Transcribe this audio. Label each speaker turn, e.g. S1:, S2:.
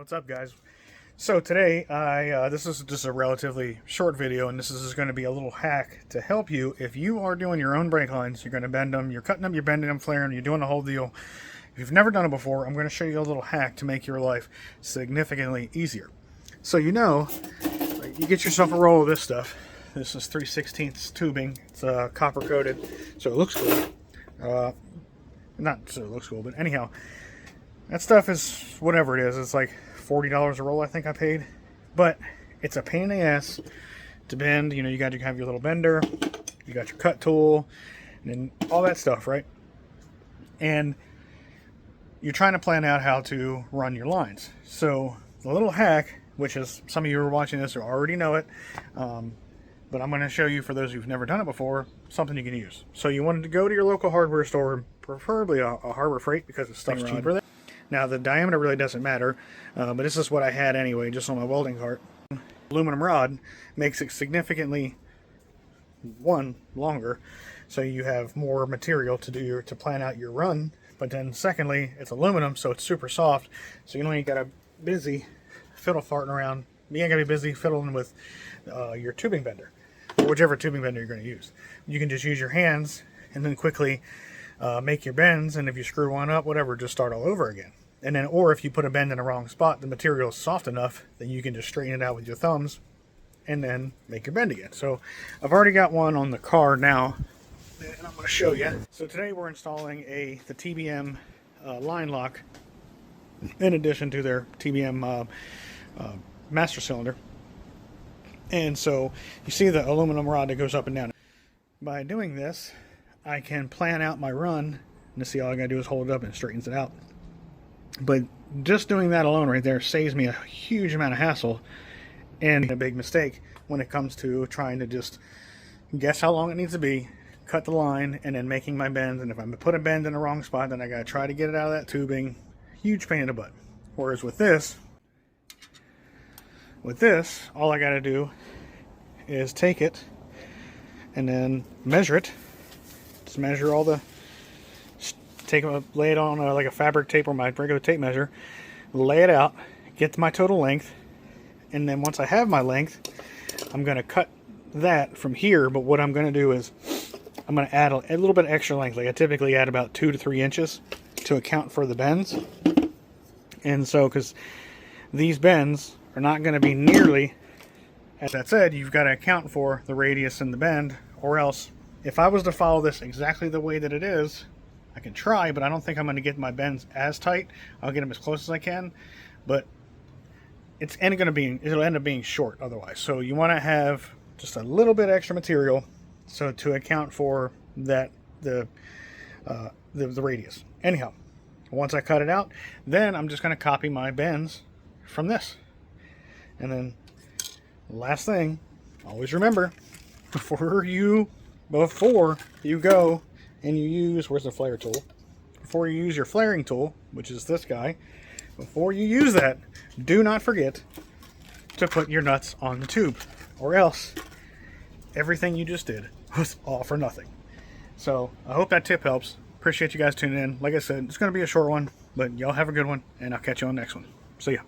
S1: What's up, guys? So today, this is just a relatively short video, and this is going to be a little hack to help you if you are doing your own brake lines. You're going to bend them, you're cutting them, you're bending them, flaring, you're doing the whole deal. If you've never done it before, I'm going to show you a little hack to make your life significantly easier. So you get yourself a roll of this stuff. This is 3/16 tubing. It's copper coated, so it looks cool. Not so it looks cool, but anyhow, that stuff is whatever it is. It's like $40 a roll, I think I paid. But it's a pain in the ass to bend. You know, you got to have your little bender, you got your cut tool, and all that stuff, right? And you're trying to plan out how to run your lines. So the little hack, which is some of you who are watching this already know it, but I'm going to show you, for those who've never done it before, something you can use. So you wanted to go to your local hardware store, preferably a Harbor Freight, because the stuff's cheaper there. Now the diameter really doesn't matter, but this is what I had anyway, just on my welding cart. Aluminum rod makes it significantly, one, longer, so you have more material to plan out your run. But then secondly, it's aluminum, so it's super soft, so you don't ain't gotta busy fiddle farting around. You ain't gotta be busy fiddling with your tubing bender, or whichever tubing bender you're going to use. You can just use your hands and then quickly make your bends, and if you screw one up, whatever, just start all over again. And then, or if you put a bend in the wrong spot, the material is soft enough that you can just straighten it out with your thumbs and then make your bend again. So I've already got one on the car now, and I'm going to show you. So today we're installing the TBM line lock in addition to their TBM master cylinder. And so you see the aluminum rod that goes up and down. By doing this, I can plan out my run, and see, all I gotta do is hold it up and it straightens it out. But just doing that alone right there saves me a huge amount of hassle and a big mistake when it comes to trying to just guess how long it needs to be, cut the line, and then making my bends. And if I put a bend in the wrong spot, then I gotta try to get it out of that tubing. Huge pain in the butt. Whereas with this, all I gotta do is take it and then measure it. Just measure all the, lay it on like a fabric tape or my regular tape measure, lay it out, get to my total length, and then once I have my length, I'm going to cut that from here. But what I'm going to do is I'm going to add a little bit extra length. Like I typically add about 2 to 3 inches to account for the bends. And so, because these bends are not going to be nearly, as that said, you've got to account for the radius and the bend, or else if I was to follow this exactly the way that it is, I can try, but I don't think I'm going to get my bends as tight. I'll get them as close as I can, but it'll end up being short otherwise. So you want to have just a little bit extra material, so to account for that the radius. Anyhow, once I cut it out, then I'm just going to copy my bends from this. And then last thing, always remember, before you go and you use, where's the flare tool? Before you use your flaring tool, which is this guy, before you use that, do not forget to put your nuts on the tube, or else everything you just did was all for nothing. So I hope that tip helps. Appreciate you guys tuning in. Like I said, it's going to be a short one, but y'all have a good one, and I'll catch you on the next one. See ya.